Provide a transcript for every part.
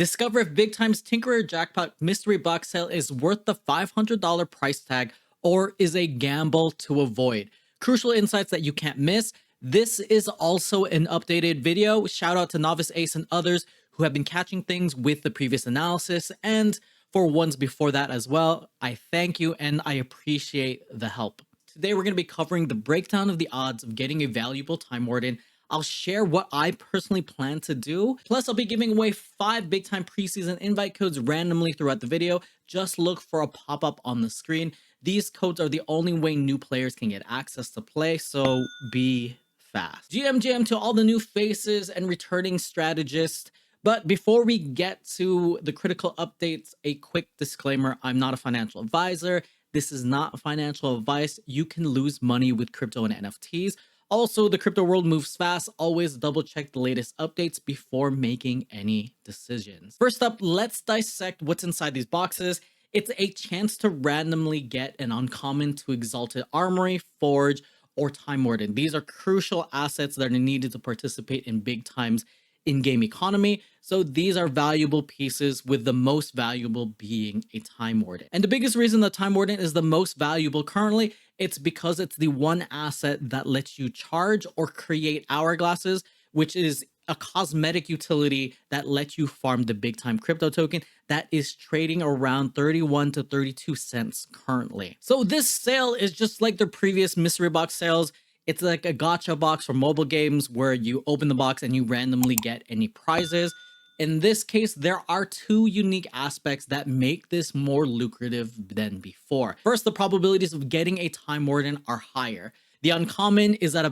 Discover if Big Time's Tinkerer Jackpot Mystery Box sale is worth the $500 price tag or is a gamble to avoid. Crucial insights that you can't miss. This is also an updated video. Shout out to Novice Ace and others who have been catching things with the previous analysis, and for ones before that as well. I thank you and I appreciate the help. Today we're going to be covering the breakdown of the odds of getting a valuable Time Warden. I'll share what I personally plan to do. Plus, I'll be giving away 5 Big Time preseason invite codes randomly throughout the video. Just look for a pop-up on the screen. These codes are the only way new players can get access to play, so be fast. GM to all the new faces and returning strategists. But before we get to the critical updates, a quick disclaimer: I'm not a financial advisor. This is not financial advice. You can lose money with crypto and NFTs. Also, the crypto world moves fast. Always double check the latest updates before making any decisions. First up, let's dissect what's inside these boxes. It's a chance to randomly get an uncommon to Exalted Armory, Forge, or Time Warden. These are crucial assets that are needed to participate in Big Time's in-game economy. So these are valuable pieces, with the most valuable being a Time Warden. And the biggest reason the Time Warden is the most valuable currently, it's because it's the one asset that lets you charge or create hourglasses, which is a cosmetic utility that lets you farm the Big Time crypto token that is trading around 31 to 32 cents currently. So this sale is just like the previous mystery box sales. It's like a gacha box for mobile games where you open the box and you randomly get any prizes. In this case, there are 2 unique aspects that make this more lucrative than before. First, the probabilities of getting a Time Warden are higher. The uncommon is at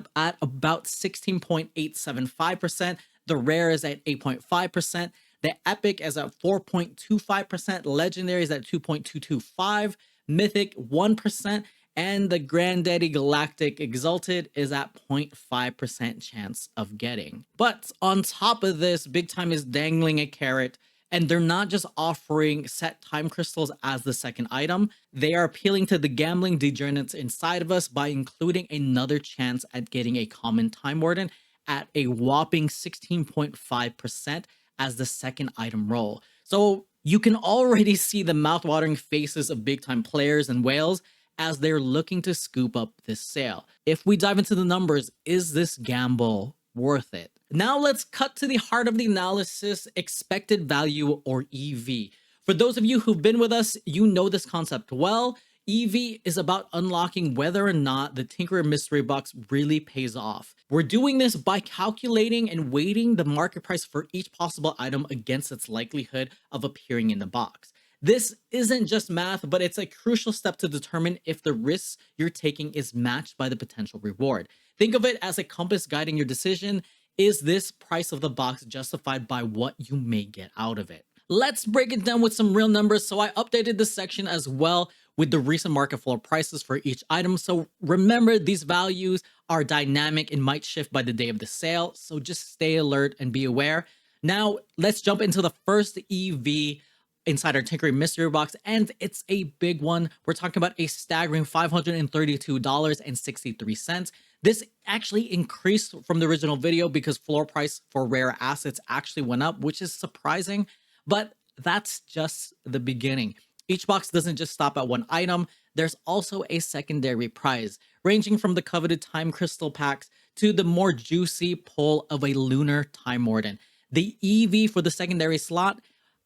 about 16.875%. The rare is at 8.5%. The epic is at 4.25%. Legendary is at 2.225%. Mythic 1%. And the Granddaddy Galactic Exalted is at 0.5% chance of getting. But on top of this, Big Time is dangling a carrot, and they're not just offering set time crystals as the second item. They are appealing to the gambling degenerates inside of us by including another chance at getting a common Time Warden at a whopping 16.5% as the second item roll. So you can already see the mouthwatering faces of Big Time players and whales as they're looking to scoop up this sale. If we dive into the numbers, is this gamble worth it? Now let's cut to the heart of the analysis: expected value, or EV. For those of you who've been with us, you know this concept well. EV is about unlocking whether or not the Tinkerer Mystery Box really pays off. We're doing this by calculating and weighting the market price for each possible item against its likelihood of appearing in the box. This isn't just math, but it's a crucial step to determine if the risks you're taking is matched by the potential reward. Think of it as a compass guiding your decision. Is this price of the box justified by what you may get out of it? Let's break it down with some real numbers. So I updated this section as well with the recent market floor prices for each item. So remember, these values are dynamic and might shift by the day of the sale. So just stay alert and be aware. Now let's jump into the first EV inside our Tinkerer Mystery Box, and it's a big one. We're talking about a staggering $532.63. This actually increased from the original video because floor price for rare assets actually went up, which is surprising, but that's just the beginning. Each box doesn't just stop at one item. There's also a secondary prize, ranging from the coveted time crystal packs to the more juicy pull of a lunar Time Warden. The EV for the secondary slot,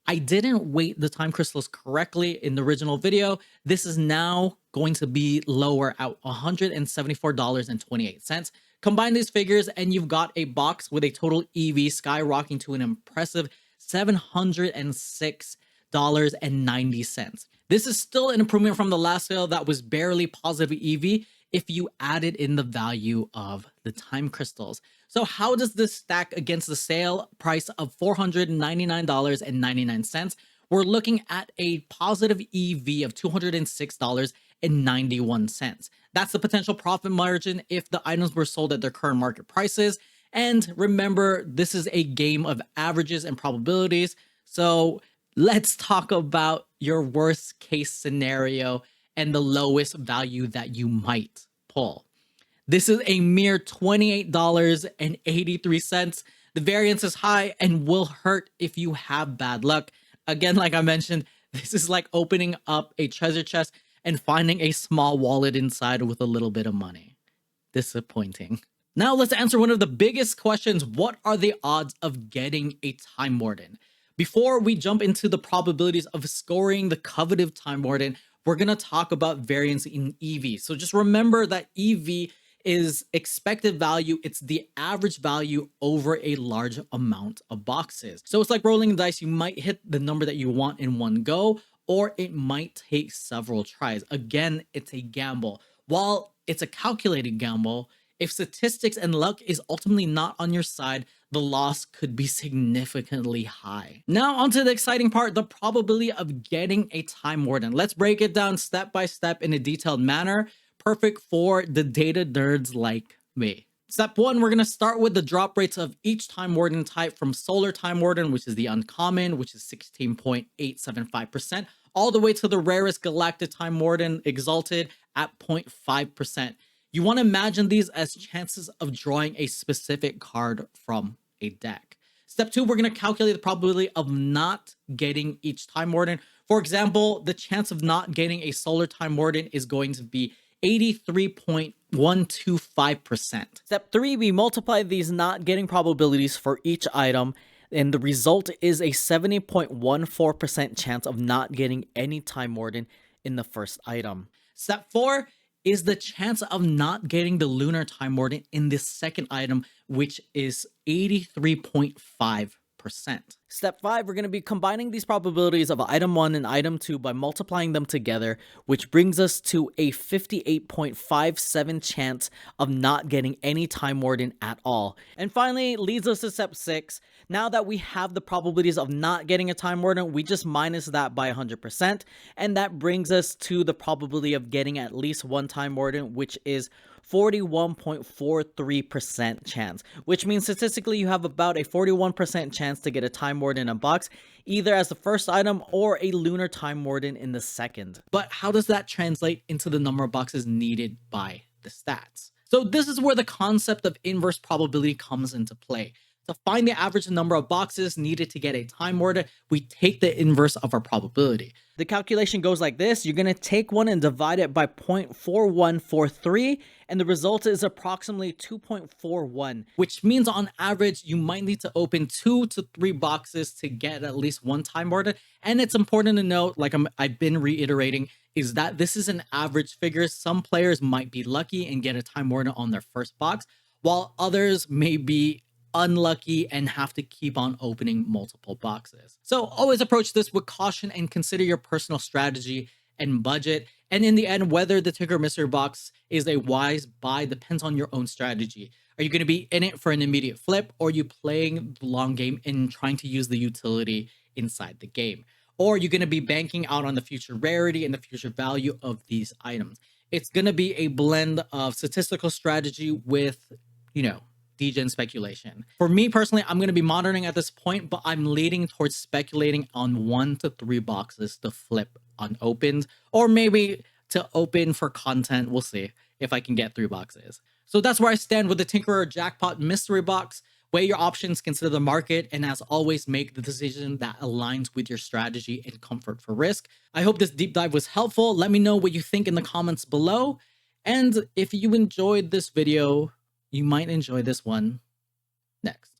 I didn't weight the time crystals correctly in the original video. This is now going to be lower at $174.28. Combine these figures and you've got a box with a total EV skyrocketing to an impressive $706.90. This is still an improvement from the last sale that was barely positive EV if you added in the value of the time crystals. So how does this stack against the sale price of $499.99? We're looking at a positive EV of $206.91. That's the potential profit margin if the items were sold at their current market prices. And remember, this is a game of averages and probabilities. So let's talk about your worst case scenario and the lowest value that you might pull. This is a mere $28.83. The variance is high and will hurt if you have bad luck. Again, like I mentioned, this is like opening up a treasure chest and finding a small wallet inside with a little bit of money. Disappointing. Now let's answer one of the biggest questions. What are the odds of getting a Time Warden? Before we jump into the probabilities of scoring the coveted Time Warden, we're going to talk about variance in EV. So just remember that EV is expected value. It's the average value over a large amount of boxes. So it's like rolling dice. You might hit the number that you want in one go, or it might take several tries. Again, it's a gamble. While it's a calculated gamble, if statistics and luck is ultimately not on your side, the loss could be significantly high. Now onto the exciting part, the probability of getting a Time Warden. Let's break it down step by step in a detailed manner, perfect for the data nerds like me. Step 1, we're going to start with the drop rates of each Time Warden type, from Solar Time Warden, which is the uncommon, which is 16.875%, all the way to the rarest Galactic Time Warden, Exalted, at 0.5%. You want to imagine these as chances of drawing a specific card from a deck. Step 2, we're going to calculate the probability of not getting each Time Warden. For example, the chance of not getting a Solar Time Warden is going to be 83.125%. Step 3, we multiply these not getting probabilities for each item, and the result is a 70.14% chance of not getting any Time Warden in the first item. Step 4 is the chance of not getting the Lunar Time Warden in this second item, which is 83.5%. Step 5, we're going to be combining these probabilities of item 1 and item 2 by multiplying them together, which brings us to a 58.57% chance of not getting any Time Warden at all. And finally, leads us to step 6. Now that we have the probabilities of not getting a Time Warden, we just minus that by 100%, and that brings us to the probability of getting at least one Time Warden, which is 41.43% chance, which means statistically you have about a 41% chance to get a Time Warden in a box, either as the first item or a Lunar Time Warden in the second. But how does that translate into the number of boxes needed by the stats? So this is where the concept of inverse probability comes into play. To find the average number of boxes needed to get a Time Warden, we take the inverse of our probability. The calculation goes like this. You're going to take one and divide it by 0.4143, and the result is approximately 2.41, which means on average, you might need to open 2 to 3 boxes to get at least one Time Warden. And it's important to note, like I've been reiterating, is that this is an average figure. Some players might be lucky and get a Time Warden on their first box, while others may be unlucky and have to keep on opening multiple boxes. So always approach this with caution and consider your personal strategy and budget. And in the end, whether the Tinkerer Mystery Box is a wise buy depends on your own strategy. Are you going to be in it for an immediate flip, or are you playing the long game and trying to use the utility inside the game? Or are you going to be banking out on the future rarity and the future value of these items? It's going to be a blend of statistical strategy with, degen speculation. For me personally, I'm going to be monitoring at this point, but I'm leaning towards speculating on 1 to 3 boxes to flip unopened, or maybe to open for content. We'll see if I can get 3 boxes. So that's where I stand with the Tinkerer Jackpot Mystery Box. Weigh your options, consider the market, and as always, make the decision that aligns with your strategy and comfort for risk. I hope this deep dive was helpful. Let me know what you think in the comments below. And if you enjoyed this video, you might enjoy this one next.